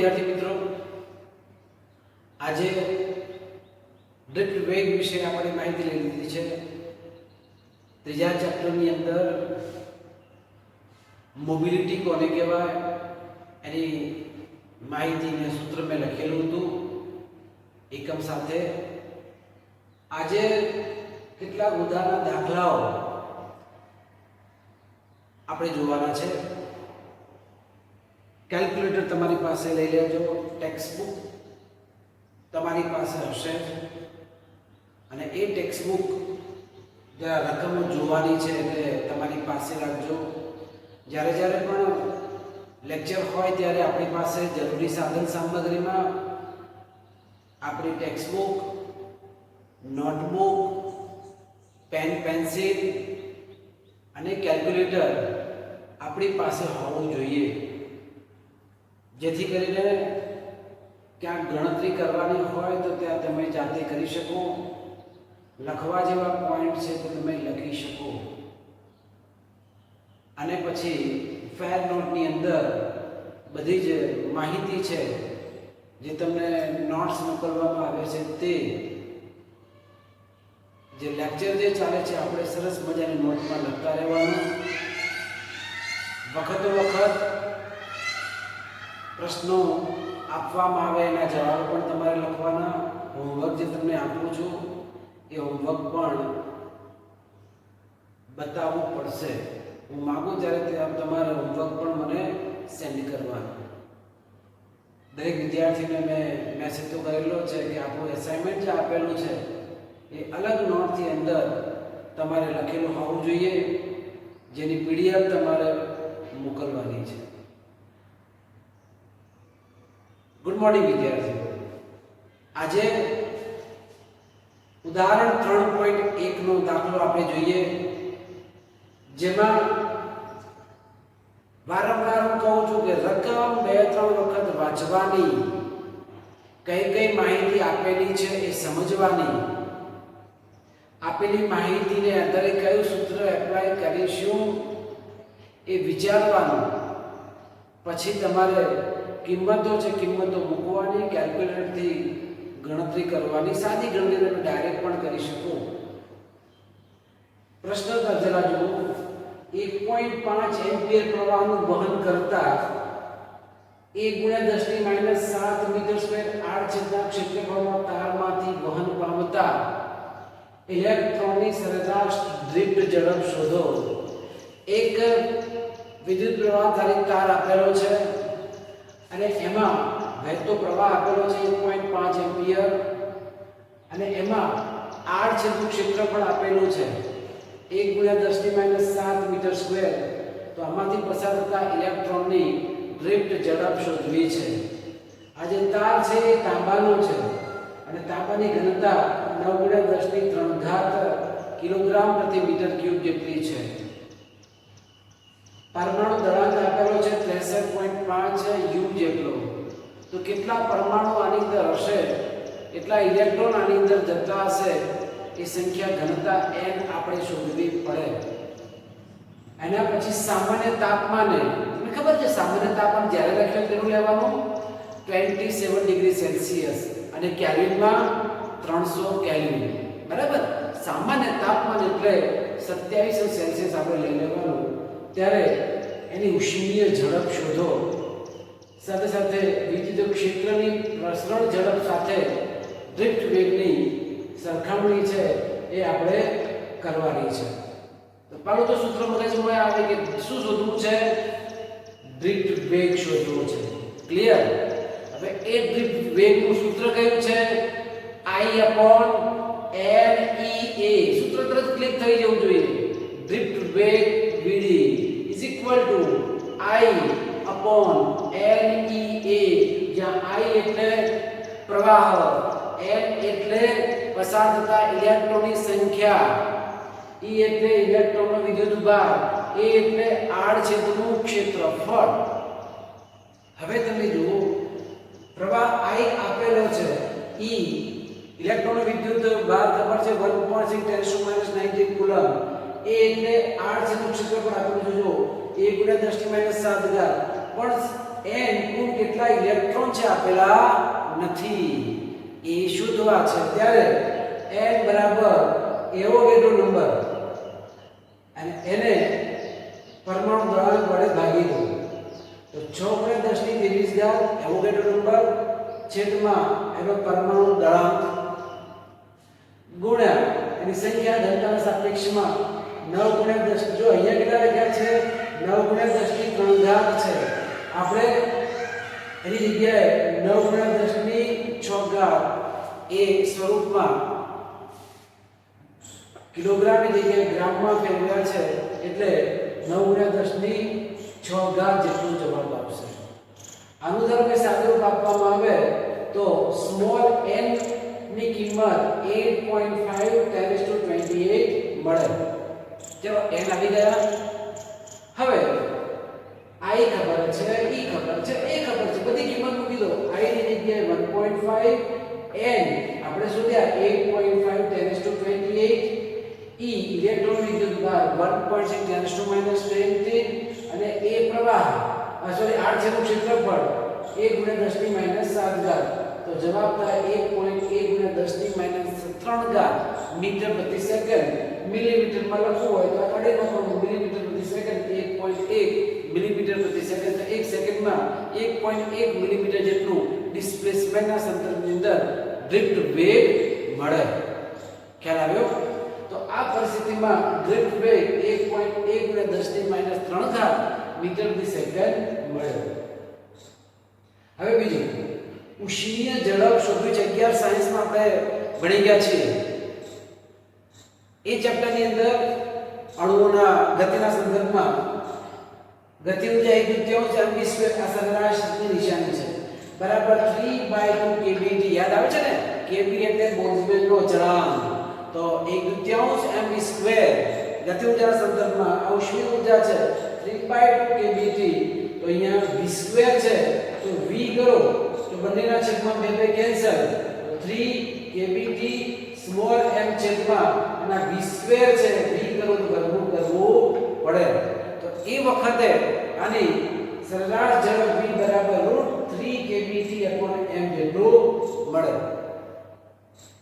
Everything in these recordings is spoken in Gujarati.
વિદ્યાર્થી મિત્રો, આજે ડ્રિફ્ટ વેગ વિશે આપણે માહિતી લઈ લીધી છે. ત્રીજા ચેપ્ટરની અંદર મોબિલિટી કોને કહેવાય એની માહિતીને સૂત્ર મેં લખેલું હતું એકમ સાથે. આજે કેટલાક ઉદાહરણ દાખલાઓ આપણે જોવાના છે. કેલ્ક્યુલેટર તમારી પાસે લઈ લેજો, ટેક્સ્ટ બુક તમારી પાસે હશે અને એ ટેક્સ્ટ બુક જ્યાં રકમો જોવાની છે એટલે તમારી પાસે રાખજો. જ્યારે જ્યારે પણ લેક્ચર હોય ત્યારે આપણી પાસે જરૂરી સાધન સામગ્રીમાં આપણી text book, notebook, pen, pencil અને કેલ્ક્યુલેટર આપણી પાસે હોવું જોઈએ, જેથી કરીને ક્યાંક ગણતરી કરવાની હોય તો ત્યાં તમે જાતે કરી શકો. લખવા જેવા પોઈન્ટ છે તો તમે લખી શકો. અને પછી ફેર નોટની અંદર બધી જ માહિતી છે જે તમને નોટ્સ મોકલવામાં આવે છે તે જે લેક્ચર જે ચાલે છે આપણે સરસ મજાની નોટમાં લખતા રહેવાનું. વખતો વખત પ્રશ્નો આપવામાં આવે એના જવાબ પણ તમારે લખવાના. હોમવર્ક જે તમને આપું છું એ હોમવર્ક પણ બતાવવું પડશે. હું માગું ત્યારે તમારે હોમવર્ક પણ મને સેન્ડ કરવાનું. દરેક વિદ્યાર્થીને મેં મેસેજ તો કરેલો છે કે આપણું એસાઇનમેન્ટ જે આપેલું છે એ અલગ નોટથી અંદર તમારે લખેલું હોવું જોઈએ, જેની પીડીએફ તમારે મોકલવાની છે. ગુડ મોર્નિંગ વિદ્યાર્થીઓ. આજે ઉદાહરણ 3.1 નો દાખલો આપણે જોઈએ, જેમાં વારંવાર હું કહું છું કે રકમ 2-3 વખત વાંચવાની, કઈ કઈ માહિતી આપેલી છે એ સમજવાની, આપેલી માહિતીને આધારે કયું સૂત્ર એપ્લાય કરીશું એ વિચારવાનું. પછી તમારે કિંમતો છે કિંમતો મૂકવાની, કેલ્ક્યુલેટરથી ગણતરી કરવાની. સાદી ગણતરી તમે ડાયરેક્ટ પણ કરી શકો. પ્રશ્ન જરા જુઓ. 1.5 એમ્પિયર પ્રવાહનું વહન કરતા 1 × 10⁻⁷ મીટર સ્ક્વેર આડછેદના ક્ષેત્રફળમાં તારમાંથી વહન પામતા ઇલેક્ટ્રોનની સરેરાશ ડ્રિફ્ટ ઝડપ શોધો. એક વિદ્યુત પ્રવાહધારી તાર આપેલો છે અને એમાં વહેતો પ્રવાહ આપેલો છે 1.5 એમ્પિયર અને એમાં આડછેદનું ક્ષેત્રફળ આપેલું છે 1 × 10⁻⁷ મીટર સ્ક્વેર. તો આમાંથી પસાર થતા ઇલેક્ટ્રોનની ડ્રિફ્ટ ઝડપ શોધવી છે. આ જે તાર છે એ તાંબાનો છે અને તાંબાની ઘનતા 9 × 10³ કિલોગ્રામ પ્રતિ મીટર ક્યુબ જેટલી છે. પરમાણુ દળાંક આપેલો છે 63.5 યુ જેટલો. તો કેટલા પરમાણુ આની અંદર હશે, એટલા ઇલેક્ટ્રોન આની અંદર જતા હશે, એ સંખ્યા ઘનતા n આપણે શોધવી પડે. એના પછી સામાન્ય તાપમાને, તમને ખબર છે સામાન્ય તાપમાન જ્યારે લખ્યું તેનું લેવાનું 27 ડિગ્રી સેલ્સિયસ અને કેલ્વિનમાં 300 કેલ્વિન. બરાબર. સામાન્ય તાપમાન એટલે 27 સેલ્સિયસ આપણે લઈ લેવાનું. ત્યારે એની ઉષ્મીય ઝડપ શોધો. સાથે સાથે વિદ્યુત ક્ષેત્રની પ્રસરણ ઝડપ સાથે ડ્રિફ્ટ વેગની સરખામણી છે એ આપણે કરવાની છે. તો પહેલું તો સૂત્ર મગજમાં આવે કે શું શોધવું છે? ડ્રિફ્ટ વેગ શોધવો છે. ક્લિયર? હવે એ ડ્રિફ્ટ વેગનું સૂત્ર કયું છે? I/NEA. સૂત્ર તરત ક્લિક થઈ જવું જોઈએ. ડ્રિફ્ટ વેગ vd is equal to I/NEA, જ્યાં I એટલે પ્રવાહ, N એટલે પસાર થતા ઇલેક્ટ્રોનની સંખ્યા, E એટલે ઇલેક્ટ્રોનનો વિદ્યુતભાર, A એટલે આડછેદનું ક્ષેત્રફળ. હવે તમે જુઓ, પ્રવાહ I આપેલો છે, E ઇલેક્ટ્રોનનો વિદ્યુતભાર ખબર છે 1.6 × 10⁻⁹ કુલમ. A એટલે આડછેદનું ક્ષેત્રફળ આપેલું છે. જો 1 × 10⁻⁷ પણ n કુલ કેટલા ઇલેક્ટ્રોન છે આપેલા નથી. એ શોધવા છે ત્યારે n બરાબર એવોગેડ્રો નંબર અને એને પરમાણુ દ્રવ્યાંક વડે ભાગી દો તો 6 × 10⁻23 એવોગેડ્રો નંબર છેદમાં એનો પરમાણુ દ્રવ્યાંક ગુણ્યા એની સંખ્યા ઘનતાના સાપેક્ષમાં 9 × 10. જો અહીંયા કેટલા લખ્યા છે 9 × 10⁻³ છે. આપણે એની જગ્યાએ 9 × 10⁻6 એ સ્વરૂપમાં કિલોગ્રામની જગ્યાએ ગ્રામમાં ફેરવ્યા છે એટલે 9 × 10⁻6 જેટલો જવાબ આવશે. આનું ધારો કે સાદુરૂપ આપવામાં આવે તો સ્મોલ n ની કિંમત 8.5 × 10⁻28 મળે. ચલો n આવી ગયા. હવે i ખબર છે, e ખબર છે, a ખબર છે, બધી કિંમત મૂકી દો. i ની જગ્યાએ 1.5, n આપણે શોધ્યા 8.5 × 10⁻28, e ઇલેક્ટ્રોન વિદ્યુતભાર 1.6 × 10⁻10 અને a પ્રવાહ સોરી r જેવું ક્ષેત્રફળ 1 × 10⁻7 તો જવાબ થાય 1.1 × 10⁻3 મીટર પ્રતિ સેકન્ડ. મિલીમીટરમાં લખવું હોય તો આ કડે નાખવાનું મિલીમીટર પ્રતિ સેકન્ડ 1.1 મિલીમીટર પ્રતિ સેકન્ડ. તો 1 સેકન્ડમાં 1.1 મિલીમીટર જેટલું ડિસ્પ્લેસમેન્ટના સંદર્ભની અંદર ડ્રિફ્ટ વેગ મળે. ખ્યાલ આવ્યો? તો આ પરિસ્થિતિમાં ડ્રિફ્ટ વેગ 1.1 × 10⁻3 મીટર પ્રતિ સેકન્ડ મળે. હવે બીજું ઉષ્ણીય ઝડપ શોધવી છે. 11 સાયન્સમાં આપણે ભણી ગયા છીએ. એ ચેપ્ટરની અંદર અણુઓના ગતિના સંદર્ભમાં ગતિ ઊર્જા 1/3 mv² આ સરેરાશની નિશાની છે બરાબર 3/2 kbt. યાદ આવે છે ને? kb એટલે બોલ્ટ્ઝમેનનો અચળાંક. તો 1/3 mv² ગતિ ઊર્જાના સંદર્ભમાં આ ઉષ્ણીય ઊર્જા છે 3/2 kbt. તો અહીંયા v² છે તો v કરો તો બંનેના છેદમાં 2 કેન્સલ. તો 3 kbt સ્મોલ m છેદમાં અને v² છે v કરો તો વર્ગમૂળ કરવું પડે. તો એ વખતે આની સરેરાશ ઝડપ v બરાબર √3 kbt/m જેટલું મળે.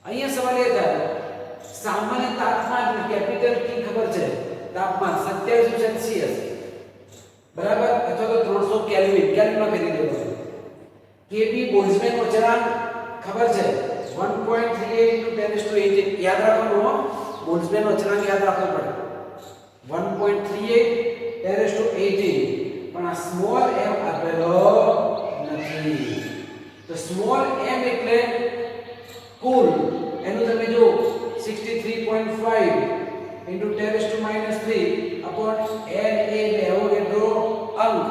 અહીંયા સવાલ એ થાય સામાન્ય તાપમાન કેપિટલ T ખબર છે તાપમાન 27 સેલ્સિયસ બરાબર અથવા તો 300 કેલ્વિન કેલ્વિનમાં ફેરવી દેવાનું. kb બોલ્ટ્ઝમેનનો અચળાંક ખબર છે 1.38 × 10⁻18 યાદ રાખવાનું. બોલ્ટ્ઝમેનનો અચળાંક યાદ રાખવો પડે 1.38 10⁻18 પણ આ સ્મોલ m આપેલો નથી. તો સ્મોલ m એટલે કુલ એનું તમે જો 63.5 × 10⁻³ upon n એ એવોગેડ્રો અંક.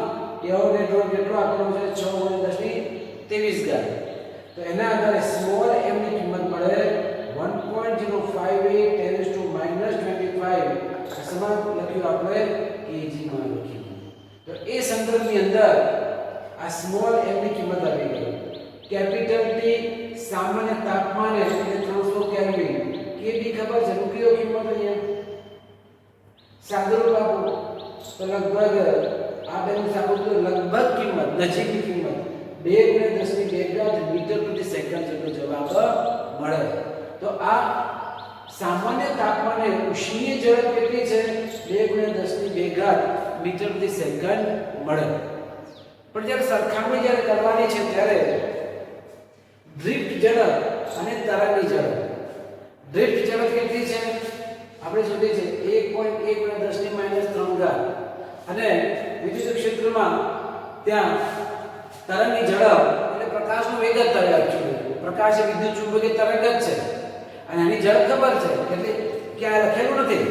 એવોગેડ્રો કેટલો આપેલો છે 6 × 10⁻23. તો એના આધારે સ્મોલ m ની કિંમત મળે 1.058 10⁻25. સમાન લખ્યું આપણે kg માં લખ્યું. તો એ સંદર્ભની અંદર આ સ્મોલ m ની કિંમત આવી ગઈ. કેપિટલ T સામાન્ય તાપમાને એટલે 300 કેલ્વિન. kb ખબર છે મૂકી દો કિંમત અહીંયા. સાદુરૂપ આપો તો લગભગ આ બેનું સાદુરૂપ લગભગ કિંમત નજીકની કિંમત 2 × 10⁻2 મીટર પ્રતિ સેકન્ડ જેટલો જવાબ મળે. તો આ સામાન્ય તાપમાને ઉષ્ણીય ઝડપ કેટલી છે 2 × 10⁻2 મીટર પ્રતિ સેકન્ડ મળે. પણ જ્યારે સરખામણી જ્યારે કરવાની છે ત્યારે ડ્રિફ્ટ ઝડપ અને તરંગની ઝડપ. ડ્રિફ્ટ ઝડપ કેટલી છે આપણે શોધી છે 1.1 × 10⁻3 અને વિદ્યુત ક્ષેત્રમાં ત્યાં તરંગની ઝડપ એટલે પ્રકાશનો વેગ જ થાય. એકચ્યુઅલી પ્રકાશ એ વિદ્યુત ચુંબકીય તરંગ જ છે અને આની ઝડપ ખબર છે એટલે ક્યાં લખેલું નથી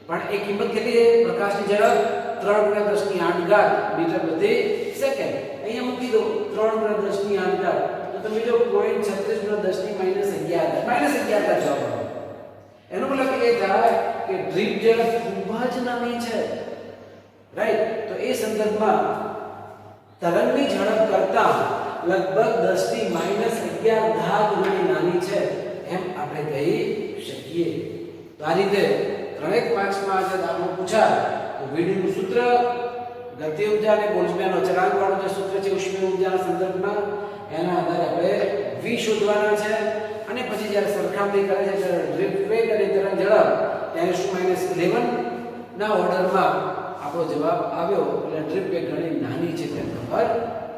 પણ એ કિંમત કેટલી છે પ્રકાશની ઝડપ 3 × 10⁸ મીટર પ્રતિ સેકન્ડ. અહીંયા મૂકી દો 3 × 10⁸. તો તમે જો 0.36 × 10⁻11 જવાબ આવે. એનો મતલબ એ થાય કે ડ્રિફ્ટ ઝડપ ખૂબ જ નાની છે રાઈટ. તો એ સંદર્ભમાં તરંગની ઝડપ કરતા લગભગ 10⁻11 ગણી નાની છે એમ આપણે કહી શકીએ. તો આ રીતે ત્રણેક માર્ક્સમાં જે દાખલો પૂછાય તો વિડીનું સૂત્ર ગતિ ઉર્જા અને બોલ્ટ્ઝમેન અચળાંક વાળું જે સૂત્ર છે ઉષ્મીય ઉર્જાના સંદર્ભમાં એના આધારે આપણે v શોધવાના છે અને પછી જ્યારે સરખામણી કરે છે ત્યારે ડ્રિફ્ટ વેગ અને તરંગ ઝડપ 10⁻11 ના ઓર્ડરમાં આપણો જવાબ આવ્યો એટલે ડ્રિફ્ટ વેગ ઘણી નાની છે તે ખબર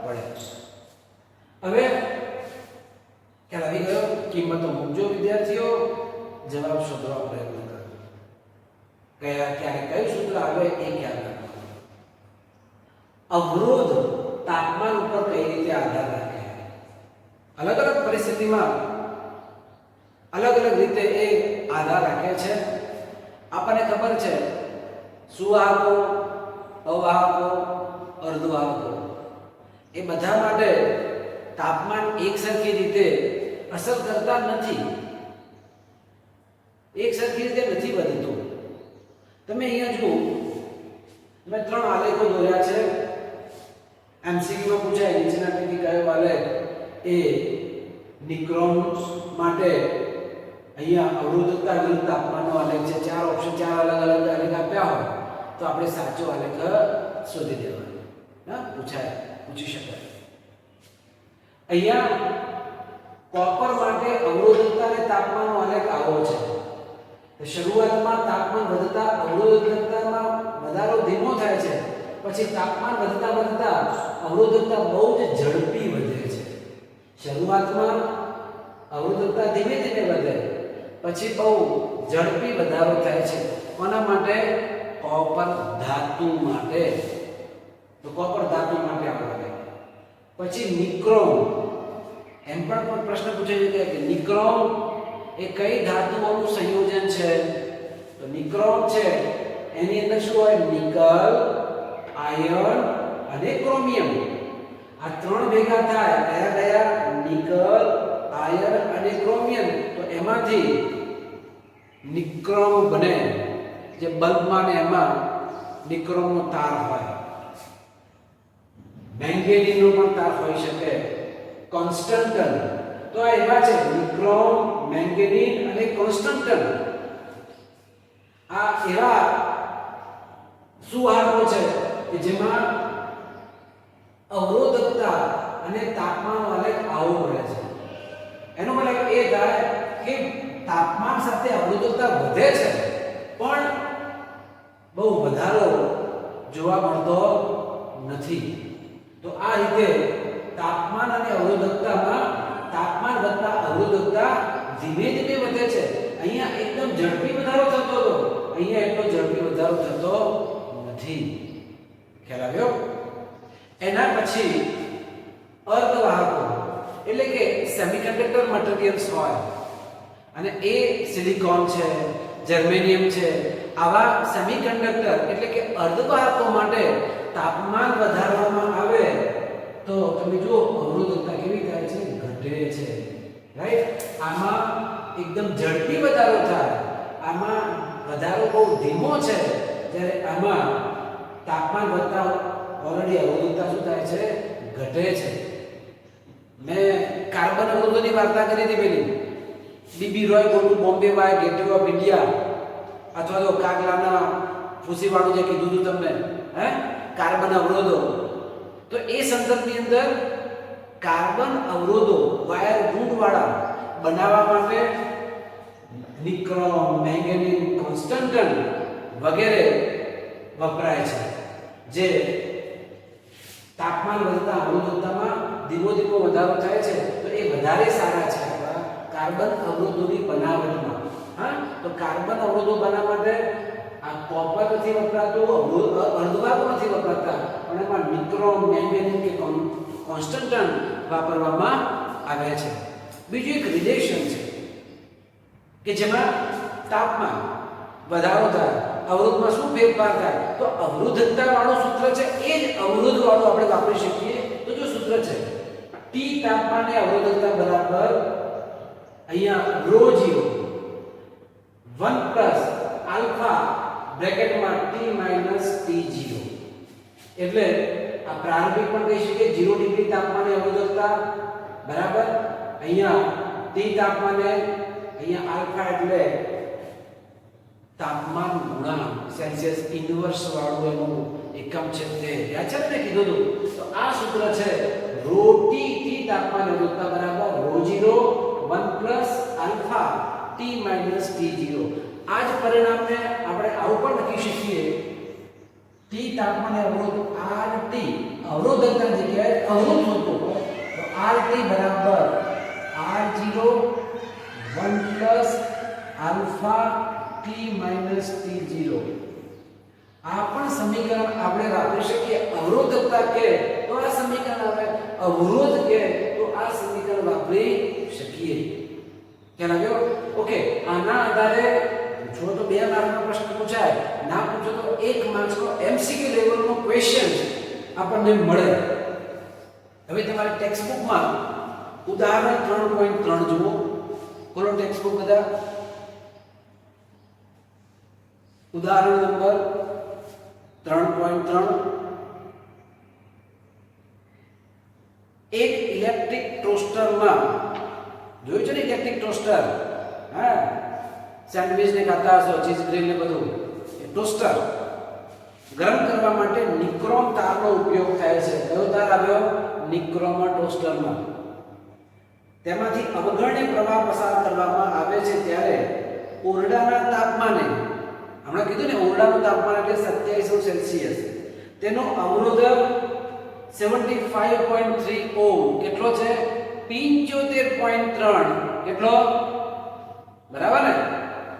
પડે. હવે ખ્યાલ આવી ગયો. કિંમતો મૂકજો વિદ્યાર્થીઓ, જવાબ શોધવા પ્રયત્ન કરો. ક્યારે કયું સૂત્ર આવે એ ખ્યાલ રાખો. અવરોધ તાપમાન ઉપર કઈ રીતે આધાર રાખે? અલગ અલગ પરિસ્થિતિમાં અલગ અલગ રીતે એ આધાર રાખે છે. આપણને ખબર છે સુવાહકો, અવાહકો, અર્ધવાહકો એ બધા માટે તાપમાન એકસરખી રીતે અસર કરતા નથી. એકસરખી રીતે નથી બદલતું. તમે અહીંયા જુઓ, મેં 3 આલેખો દોર્યા છે. એમસીક્યુમાં પૂછાય નીચેના પૈકી કયો આલેખ એ નિક્રોમ્સ માટે અહીંયા અવરોધકતા વિરુદ્ધ તાપમાનનો આલેખ છે. 4 ઓપ્શન, 4 અલગ અલગ આલેખ આપ્યા હોય તો આપણે સાચો આલેખ શોધી દેવાનો. પૂછી શકાય. અહીંયા કોપર માટે અવરોધકતા અને તાપમાનનો આલેખ આવો છે. તો શરૂઆતમાં તાપમાન વધતા અવરોધકતામાં વધારો ધીમો થાય છે, પછી તાપમાન વધતા અવરોધકતા બહુ જ ઝડપી વધે છે. શરૂઆતમાં અવરોધકતા ધીમે ધીમે વધે, પછી બહુ ઝડપી વધારો થાય છે. કોના માટે? કોપર ધાતુ માટે. તો કોપર ધાતુ માટે આપણે પછી નિક્રોમ, એમ પણ પ્રશ્ન પૂછાય છે કે નિક્રોમ એ કઈ ધાતુઓનું સંયોજન છે? તો નિક્રોમ છે એની અંદર શું હોય? નિકલ, આયર્ન અને ક્રોમિયમ. આ 3 ભેગા થાય કયા? નિકલ, આયર્ન અને ક્રોમિયમ. તો એમાંથી નિક્રોમ બને. જે બલ્બમાં ને એમાં નિક્રોમનો તાર હોય. મેંગેનીઝનો પણ તાર હોઈ શકે. કોન્સ્ટન્ટન, તો આ એવા છે નિક્રોમ, મેંગેનીઝ અને કોન્સ્ટન્ટન. આ એવા સુવાહકો છે કે જેમાં અવરોધકતા અને તાપમાનનો આલેખ આવો મળે છે. એનો મતલબ એ થાય કે તાપમાન સાથે અવરોધકતા વધે છે પણ બહુ વધારો જોવા મળતો નથી. તો આ રીતે તાપમાન અને અવરોધકતામાં તાપમાન વધતા અવરોધકતા ધીમે ધીમે વધે છે. અહીંયા એકદમ ઝડપી વધારો થતો હતો, અહીંયા એટલો ઝડપી વધારો થતો નથી. ખ્યાલ આવ્યો? એના પછી અર્ધવાહકો એટલે કે સેમિકન્ડક્ટર મટીરીયલ્સ હોય અને એ સિલિકોન છે, જર્મેનિયમ છે. આવા સેમિકન્ડક્ટર એટલે કે અર્ધવાહકો માટે તાપમાન વધારવામાં આવે તો તમે જુઓ અવરોધકતા કેવી થાય છે? ઘટે છે. રાઈટ? આમાં એકદમ ઝડપી વધારો થાય, આમાં વધારો બહુ ધીમો છે. જ્યારે આમાં તાપમાન વધતા ઓલરેડી અવરોધકતા શું થાય છે? ઘટે છે. મેં કાર્બન અવરોધોની વાર્તા કરી હતી પેલી. Bibi Roy go to Bombay by Gateway of India, અથવા તો કાગલાના ફૂસીવાળું જે કીધું હતું તમને, કાર્બન અવરોધો. તો એ સંદર્ભની અંદર કાર્બન અવરોધો વાયર ગુણવાળા બનાવવા માટે નિક્રોમ, મેંગેનીઝ, કોન્સ્ટન્ટન વગેરે વપરાય છે, જે તાપમાન વધતા અવરોધકતામાં ધીમો ધીમો વધારો થાય છે. તો એ વધારે સારા છે કાર્બન અવરોધોની બનાવટમાં. તો કાર્બન અવરોધો બનાવવા માટે આ કોપર નથી વપરાતું, અર્ધવાહકો નથી વપરાતા, પણ એમાં નિક્રોમ, મેંગેનીઝ કે કોન્સ્ટન્ટન વાપરવામાં આવે છે. બીજું એક રિલેશન છે કે જેમાં તાપમાન વધારો થાય, અવરોધમાં શું ફેરફાર થાય? તો અવરોધકતા વાળું સૂત્ર છે એ જ અવરોધ વાળું આપણે વાપરી શકીએ. તો જો સૂત્ર છે T તાપમાને અવરોધકતા બરાબર અહીંયા ρ0 1 પ્લસ આલ્ફા બ્રેકેટમાં T માઈનસ T0. એટલે આ પ્રારંભિક પણ કહી શકીએ 0 ડિગ્રી તાપમાને અવરોધકતા બરાબર અહીંયા T તાપમાને અહીંયા આલ્ફા એટલે તાપમાન ગુણાંક સેલ્સિયસ ઇન્વર્સ વાળું એનું એકમ છે તે યાદ છે ને કીધું હતું. તો આ સૂત્ર છે rho t t તાપમાન અવરોધતા બરાબર rho 0 1 plus alpha t minus t0. આ જ પરિણામને આપણે આવું પણ લખી શકીએ t તાપમાને અવરોધ RT અવરોધકતા જગ્યાએ અવરોધ શોધવો હોય તો RT બરાબર R0 1 plus alpha t minus t0. આ પણ સમીકરણ આપણે વાપરી શકીએ. અવરોધકતા કે તો આ સમીકરણ આવે, અવરોધ કે તો આ સમીકરણ વાપરી શકીએ. ખ્યાલ આવ્યો? ઓકે, આના આધારે જો તો 2 માર્કનો પ્રશ્ન પૂછાય, ના પૂછો તો 1 માર્કનો એમસીક્યુ લેવલનો ક્વેશ્ચન આપણને મળે. હવે તમારી ટેક્સ્ટ બુકમાં ઉદાહરણ 3.3 જુઓ. ખોલો ટેક્સ્ટ બુક બધા. ઉદાહરણ નંબર 3.3. એક ઇલેક્ટ્રિક ટોસ્ટરમાં જોયું છે ને, ઇલેક્ટ્રિક ટોસ્ટર, હા, સેન્ડવિચ ને ખાતા હશો, ચીઝ ગ્રીલ ને બધું. એ ટોસ્ટર ગરમ કરવા માટે નિક્રોમ તારનો ઉપયોગ થાય છે. કયો તાર આવ્યો? નિક્રોમ ટોસ્ટરમાં. તેમાંથી અવગણ્ય પ્રવાહ પસાર કરવામાં આવે છે ત્યારે ઓરડાના તાપમાને, હમણાં કીધું ને ઓરડાનું તાપમાન એટલે 2700 સેલ્સિયસ, તેનો અવરોધ 75.3 ઓહ્મ કેટલો છે? 75.3. કેટલો? બરાબર ને?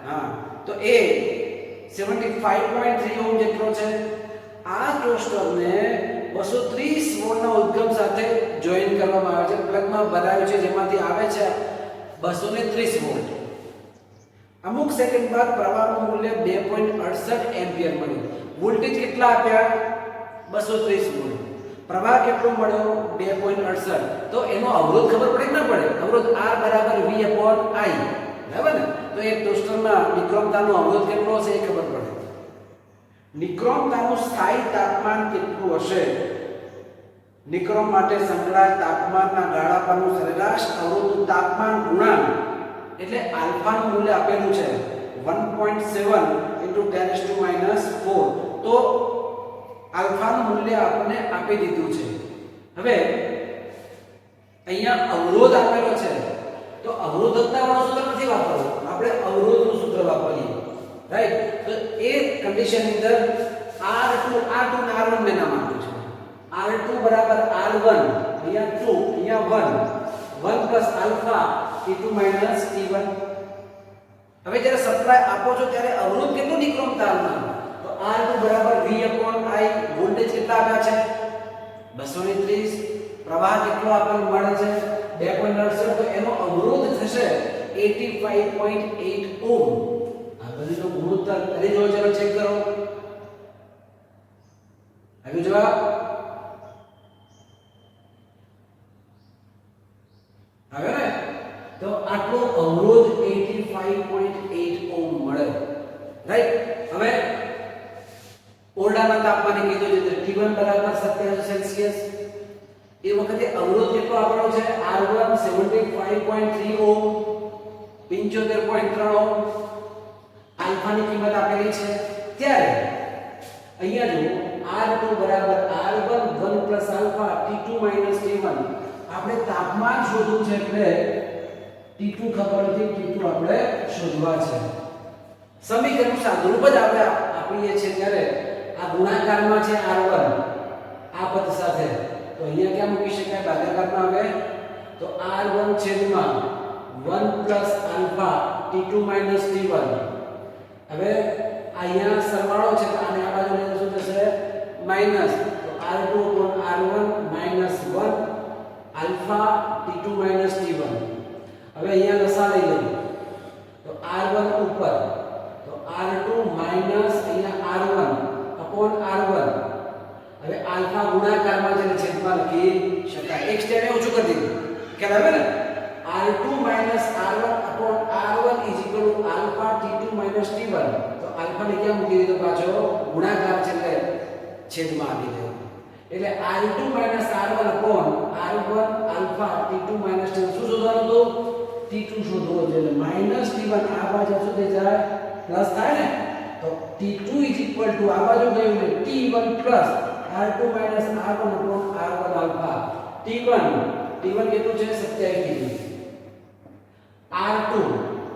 હા, તો એ 75.3 ઓહ્મ જેટલો છે. આ ટોસ્ટરને 230 વોલ્ટના ઉદ્ગમ સાથે જોઈન કરવામાં આવે છે, પ્લગમાં ભરાયું છે, જેમાંથી આવે છે 230 વોલ્ટ. અમુક સેકન્ડ બાદ પ્રવાહનું મૂલ્ય 2.68 એમ્પિયર મળ્યું. વોલ્ટેજ કેટલા આપ્યા? 230 વોલ્ટ. પ્રવાહ કેટલો મળ્યો? 2.68. તો એનો અવરોધ ખબર પડે કે ના પડે? અવરોધ R બરાબર V upon I. બરાબર ને? તો એક ટોસ્ટરમાં નિક્રોમ તારનો અવરોધ કેટલો હશે એ ખબર પડે. નિક્રોમ તારનું સ્થાયી તાપમાન કેટલું હશે? નિક્રોમ માટે સંકળાયેલ તાપમાનના ગાળા પરનું સરેરાશ અવરોધનું તાપમાન ગુણાંક એટલે આલ્ફાનું મૂલ્ય આપેલું છે 1.7 × 10⁻⁴. તો આલ્ફાનું મૂલ્ય આપણને આપી દીધું છે. હવે અહીંયા અવરોધ આપેલો છે, તો અવરોધકતા વાળું સૂત્ર નથી વાપરવું, આપણે અવરોધનું સૂત્ર વાપરીએ. રાઈટ? તો એ કન્ડિશન ની અંદર R2 ને R1 મેં નામ આપ્યું છે. R2 બરાબર R1, અહીંયા 2, અહીંયા 1 plus alpha T2 minus T1. હવે જ્યારે સપ્લાય આપો છો ત્યારે અવરોધ કેટલો નિક્રોમ તારમાં? તો R2 બરાબર V upon I. વોલ્ટેજ કેટલા આપ્યા છે? 230. પ્રવાહ કેટલો આપણને મળે છે? 2.68. તો એનો અવરોધ થશે 85.8 ઓહ્મ. આ બધું ગુણોત્તર કરી દો, ચલો ચેક કરો. આવ્યો જવાબ? આવ્યો ને? તો આટલો અવરોધ 85.8 ઓહ્મ મળે. રાઈટ? હવે ઓરડાના તાપમાને કીધું છે T1 બરાબર 27 સેલ્સિયસ. એ વખતે અવરોધ કેટલો આપણો છે? R1 75.3 ohm, 75.3 ohm. આલ્ફાની કિંમત આપેલી છે. ત્યારે અહીંયા જો R2 બરાબર R1 1 plus alpha T2 minus T1. આપણે તાપમાન શોધવું છે એટલે T2 ખબર હતી, T2 આપણે શોધવા છે. સમીકરણ સાદુરૂપ જ આપણે આપીએ છીએ ત્યારે આ ગુણાકારમાં છે R1 આ પદ સાથે, તો અહીંયા ક્યાં મૂકી શકાય? ભાગાકારમાં આવે તો R1 છેદમાં 1 plus alpha T2 minus T1. હવે અહીંયા સરવાળો છે તો આને આ બાજુ લઈને શું થશે? માઈનસ. તો R2 upon R1 minus 1 alpha T2 minus T1. હવે અહીંયા લસા લઈ લઈએ તો R1 ઉપર, તો R2 માઈનસ અહીંયા R1 upon R1. હવે આલ્ફા ગુણાકારમાં છે છેદમાં લખી શકાય. એક સ્ટેપ ઓછું કરી દીધું. ખ્યાલ આવે ને? R2 minus R1 upon R1 is equal to alpha T2 minus T1. તો આલ્ફા ને ક્યાં મૂકી દીધો? પાછો ગુણાકાર છે એટલે છેદમાં આપી દો. એટલે R2 minus R1 upon R1 alpha T2 minus T1. શું શોધવાનું તો? T2 શોધવો છે. એટલે minus T1 આ બાજુ શું થઈ જાય? પ્લસ થાય ને? તો T2 આ બાજુ ગયું ને T1 R2 R1 R1 alpha T1 કેટલું છે 27 ડિગ્રી R2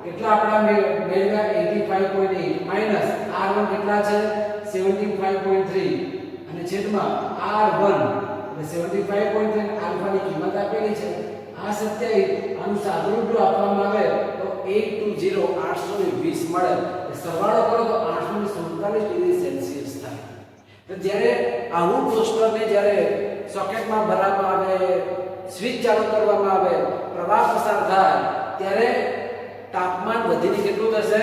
કેટલા આપણા મેળવ્યા 85.8 માઈનસ R1 કેટલા છે 75.3 અને છેદમાં R1 એટલે 75.3 આલ્ફાની કિંમત આપેલી છે આ 27 આનું સાદુરૂપ જો આપવામાં આવે તો 820 820 મળે સરવાળો કરો તો 847 ડિગ્રી સેલ્સિયસ થાય તો જ્યારે આવું ટોસ્ટરને જ્યારે સોકેટમાં ભરવામાં આવે સ્વિચ ચાલુ કરવામાં આવે પ્રવાહ પસાર થાય ત્યારે તાપમાન વધીને કેટલું થશે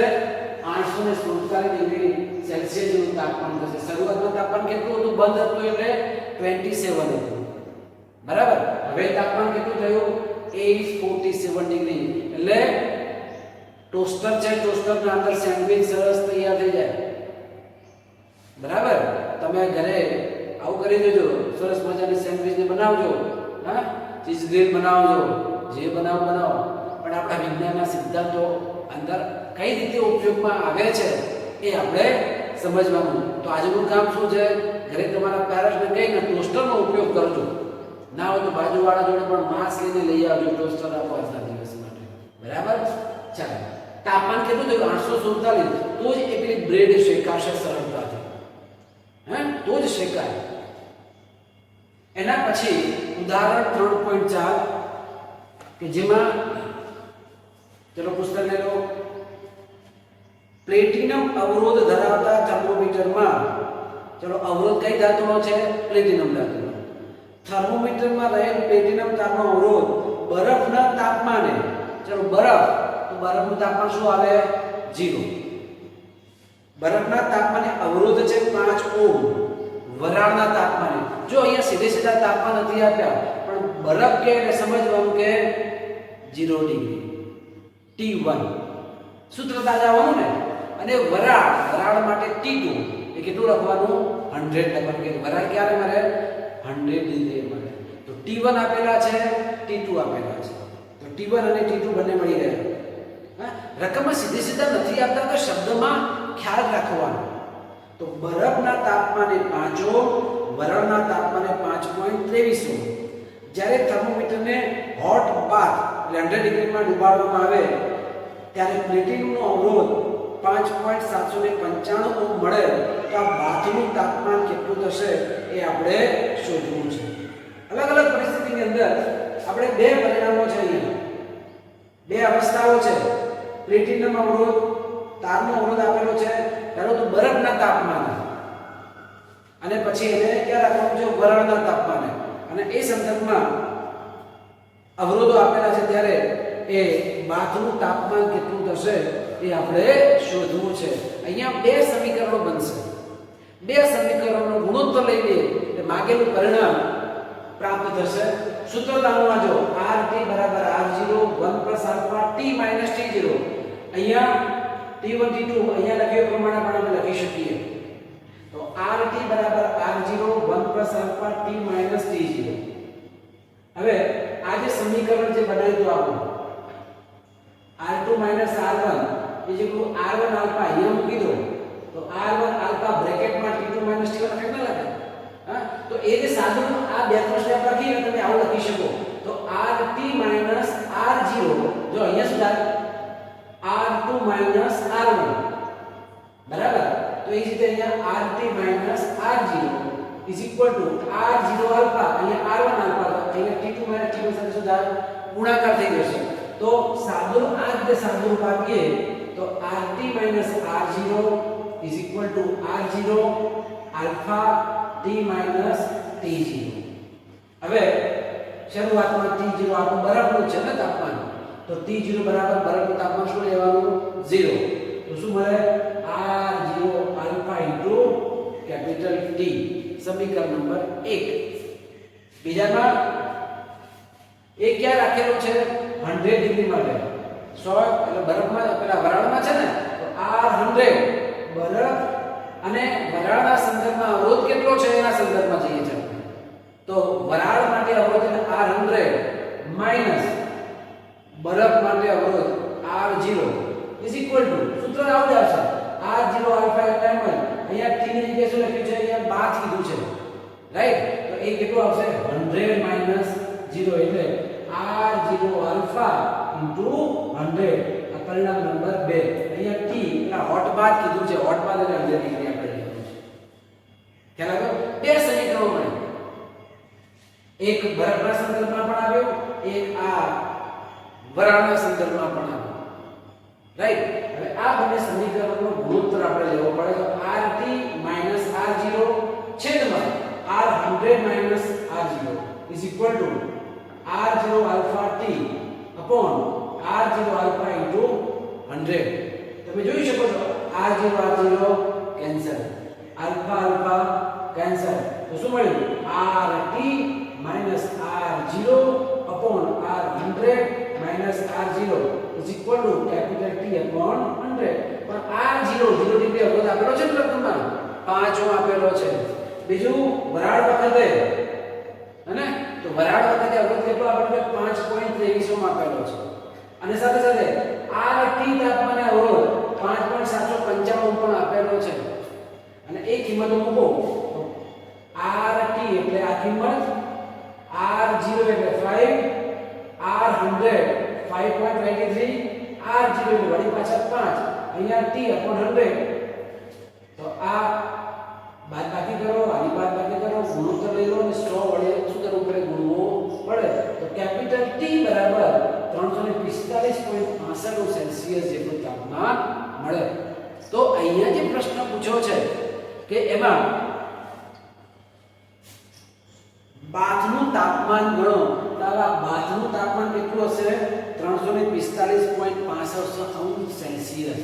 847 ડિગ્રી સેલ્સિયસ જેવું તાપમાન થશે શરૂઆતમાં તાપમાન કેટલું હતું બંધ હતું એટલે 27 હતું બરાબર હવે તાપમાન કેટલું થયું 847 ડિગ્રી એટલે ટોસ્ટર છે ટોસ્ટરના અંદર સેન્ડવિચ સરસ તૈયાર થઈ જાય બરાબર તમે ઘરે આવું કરી દેજો સરસ મજાની સેન્ડવિચ ને બનાવજો હા ચીઝ ગ્રીલ બનાવજો જે બનાવો પણ આપણા વિજ્ઞાનના સિદ્ધાંતો અંદર કઈ રીતે ઉપયોગમાં આવે છે એ આપણે સમજવાનું તો આજનું કામ શું છે ઘરે તમારા પેરેન્ટ્સને કહીને ટોસ્ટરનો ઉપયોગ કરજો ના હોય તો બાજુવાળા જોડે પણ માસ્ક લઈને લઈ આવજો ટોસ્ટર આપો આજના દિવસ માટે બરાબર ચાલો તાપમાન કેટલું થયું 847 તો જ એ પેલી બ્રેડ શેકાશે સરળતાથી હે તો જ શેકાય એના પછી ઉદાહરણ 3.4 કે જેમાં ચલો પુસ્તક લઈ લો પ્લેટિનમ અવરોધ ધરાવતા થર્મોમીટરમાં ચલો અવરોધ કઈ ધાતુનો છે પ્લેટિનમ ધાતુનો થર્મોમીટરમાં રહેલ પ્લેટિનમ તારનો અવરોધ બરફના તાપમાને ચલો બરફનું તાપમાન શું આવે 0 બરફના તાપમાને અવરોધ છે 5 ઓહ્મ વરાળના તાપમાને જો અહીંયા સીધા તાપમાન નથી આપ્યા પણ બરફ કે એટલે સમજવાનું કે 0 ડિગ્રી T1 સૂત્ર તાજાવાનું ને અને વરાળ માટે T2 એ કેટલું લખવાનું 100 લખવાનું કે વરાળ ક્યારે મળે 100 ડિગ્રી મળે તો T1 આપેલા છે T2 આપેલા છે તો T1 અને T2 બંને મળી ગયા હા રકમમાં સીધા નથી આપતા તો શબ્દમાં ખ્યાલ રાખવાનો તો બરફના તાપમાને 5 ઓહ્મ વરાળના તાપમાને 5.23 ઓહ્મ જ્યારે થર્મોમીટરને હોટ બાથ એટલે 100 ડિગ્રીમાં ડુબાડવામાં આવે ત્યારે પ્લેટિનમનો અવરોધ 5.795 ઓહ્મ મળે તો આ બાથનું તાપમાન કેટલું થશે એ આપણે શોધવું છે અલગ અલગ પરિસ્થિતિની અંદર આપણે બે પરિણામો છે અહીંયા બે અવસ્થાઓ છે પ્લેટિનમ અવરોધ તારનો અવરોધ આપેલો છે ધારો તો બરફના તાપમાને અને પછી એને ક્યાં રાખવાનું છે વરાળના તાપમાને અને એ સંદર્ભમાં અવરોધો આપેલા છે ત્યારે એ બાથનું તાપમાન કેટલું થશે એ આપણે શોધવું છે અહીંયા બે સમીકરણો બનશે બે સમીકરણોનો ગુણોત્તર લઈને એટલે માગેલું પરિણામ પ્રાપ્ત થશે સૂત્ર જાણવા જો RT R0 1 α T T0 અહીંયા T1 T2 અહીંયા લખ્યું પ્રમાણે પણ આપણે લખી શકીએ તો RT R0 1 α T T0 હવે આ જે સમીકરણ જે બનાવ્યું તો આપણે R2 R1 R1 આલ્ફા અહીંયા મૂકી દો તો R1 આલ્ફા બ્રેકેટમાં T2 T1 લખે ના લખે હા તો એ જે સાદું આ બે ત્રણ સ્ટેપ લખીને તમે આવું લખી શકો તો RT R0 જો અહીંયા શું થાય R2 R1 બરાબર તો એ જ રીતે અહીંયા RT R0 R0 આલ્ફા અહીંયા R1 આલ્ફા અહીંયા T2 T1 સાથે શું થાય ગુણાકાર થઈ જશે તો સાદું આ રીતે સાદું રૂપ આપીએ તો RT R0 R0 alpha T T0 હવે શરૂઆતમાં T0 આપણું બરફનું છે ને તાપમાન તો T0 બરાબર બરફનું તાપમાન શું લેવાનું 0 તો શું મળે R0 આલ્ફા કેપિટલ T સમીકરણ નંબર 1 બીજામાં એ ક્યાં રાખેલો છે 100 ડિગ્રી માટે 100 એટલે બરફમાં પેલા વરાળમાં છે ને તો R100 બરફ અને વરાળના સંદર્ભમાં અવરોધ કેટલો છે એના સંદર્ભમાં જઈએ છે તો વરાળ માટે અવરોધ R100 માઈનસ બરફ માટે અવરોધ R0 સૂત્ર આવું જ આવશે r0 આલ્ફા એટલે એમ જ અહીંયા t ની જગ્યાએ શું લખ્યું છે અહીંયા બાદ કીધું છે રાઈટ તો એ કેટલું આવશે 100 માઈનસ 0 એટલે r0 આલ્ફા ઇન્ટુ 100 આ પરિણામ નંબર 2 અહીંયા t એટલે હોટ બાદ કીધું છે હોટ બાદ એટલે 100 ડિગ્રી આપણે લીધું છે ખ્યાલ આવ્યો બે સમીકરણો મળે એક બરફના સંદર્ભમાં પણ આવ્યો એક આ વરાળના સંદર્ભમાં પણ આવ્યો રાઈટ હવે આ બંને સમીકરણનો ગુણોત્તર આપણે લેવો પડે તો rt r0 છેદમાં r100 r0 is equal to r0 alpha t upon r0 alpha into 100 તમે જોઈ શકો છો r0 r0 cancel alpha alpha cancel તો શું મળ્યું rt r0 upon r100 r0 is equal to capital T upon 100 પણ r0 0 ડિગ્રી અવરોધ આપેલો છે ને લખવામાં 5 ઓહ્મ આપેલો છે બીજું વરાળ વખતે અને તો વરાળ વખતે અવરોધ કેટલો આપેલો 5.23 ઓહ્મ આપેલો છે અને સાથે સાથે rt તાપમાને અવરોધ 5.755 ઓહ્મ પણ આપેલો છે અને એ કિંમતો મૂકો તો rt એટલે આ કિંમત r0 એટલે 5 r100 5.23 r0 એટલે વળી પાછા 5 અહીંયા t upon 100 તો આ બાદબાકી કરો આની બાદબાકી કરો ગુણોત્તર લઈ લો અને 100 વડે શું કરવું પડે ગુણવો પડે તો કેપિટલ T બરાબર 345.65 સેલ્સિયસ જેટલું તાપમાન મળે તો અહીંયા જે પ્રશ્ન પૂછ્યો છે કે એમાં બાથનું તાપમાન ગણો તો આ બાથનું તાપમાન કેટલું હશે 345.65 સેલ્સિયસ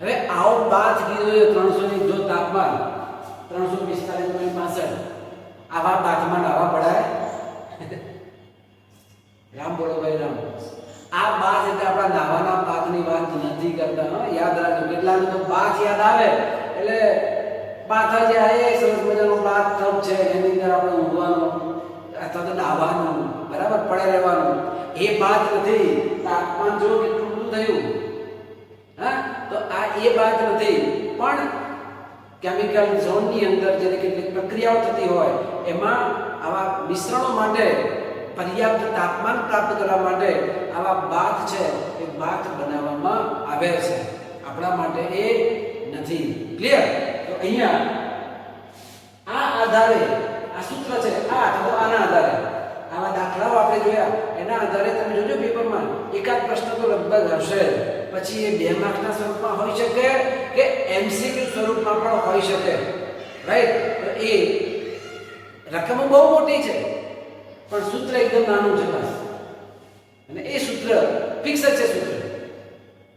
હવે આવો બાથ કીધો 300 ની જો તાપમાન 345.65 આવા બાથમાં નાવા પડાય રામ બોલો ભાઈ રામ આ બાથ એટલે આપણા નાવાના બાથની વાત નથી કરતા હા યાદ રાખજો કેટલાને તો બાથ યાદ આવે એટલે બાથ જ આવે સરસ મજાનો બાથ ટબ છે એની અંદર આપણે ઊંઘવાનું અથવા તો નાવાનું બરાબર પડે રહેવાનું એ બાત નથી તાપમાન જો કેટલું થયું હા તો આ એ બાત નથી પણ કેમિકલ ઝોનની અંદર જે કેટલીક પ્રક્રિયાઓ થતી હોય એમાં આવા મિશ્રણો માટે પર્યાપ્ત તાપમાન પ્રાપ્ત કરવા માટે આવા બાથ છે એ બાથ બનાવવામાં આવે છે આપણા માટે એ નથી ક્લિયર તો અહીંયા આ આધારે આ સૂત્ર છે આ અથવા આના આધારે આવા દાખલાઓ આપણે જોયા એના આધારે તમે જોજો પેપરમાં એકાદ પ્રશ્ન તો લગભગ હશે પછી એ 2 માર્કના સ્વરૂપમાં હોઈ શકે કે એમસીક્યુ સ્વરૂપમાં પણ હોઈ શકે રાઈટ તો એ રકમ બહુ મોટી છે પણ સૂત્ર એકદમ નાનું છે બસ અને એ સૂત્ર ફિક્સ છે સૂત્ર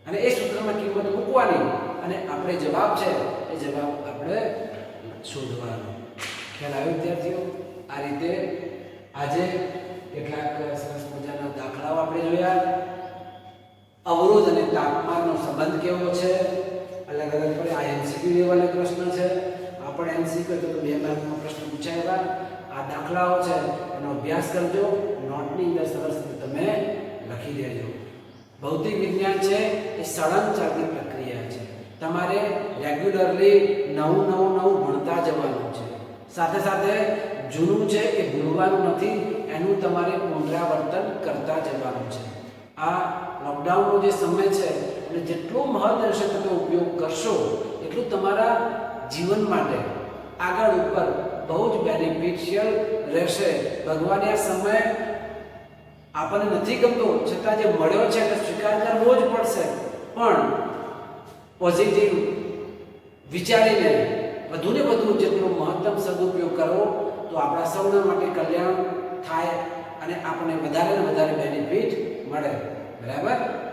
અને એ સૂત્રમાં કિંમત મૂકવાની અને આપણે જવાબ છે એ જવાબ આપણે શોધવાનો ખ્યાલ આવ્યો વિદ્યાર્થીઓ આ રીતે આજે કેટલાક સરસ મજાના દાખલાઓ આપણે જોયા અવરોધ અને તાપમાનનો સંબંધ કેવો છે અલગ અલગ પડે આ એમસીક્યુ લેવલનો પ્રશ્ન છે આ પણ એમસીક્યુ તો 2 માર્કનો પ્રશ્ન પૂછાયેલા આ દાખલાઓ છે એનો અભ્યાસ કરજો નોટની અંદર સરસ રીતે તમે લખી દેજો ભૌતિક વિજ્ઞાન છે એ સળંગ ચાલતી પ્રક્રિયા છે તમારે રેગ્યુલરલી નવું ભણતા જવાનું છે સાથે સાથે જૂનું છે એ ભૂલવાનું નથી એનું તમારે પુનરાવર્તન કરતા જવાનું છે આ લોકડાઉનનો જે સમય છે અને જેટલું મહદઅંશે તમે ઉપયોગ કરશો એટલું તમારા જીવન માટે આગળ ઉપર બહુ જ બેનિફિશિયલ રહેશે ભગવાને આ સમય આપણને નથી ગમતો છતાં જે મળ્યો છે તે સ્વીકાર કરવો જ પડશે પણ પોઝિટિવ વિચારીને વધુને વધુ જેટલો મહત્તમ સદુપયોગ કરો તો આપણા સૌના માટે કલ્યાણ થાય અને આપણને વધારે ને વધારે બેનિફિટ મળે બરાબર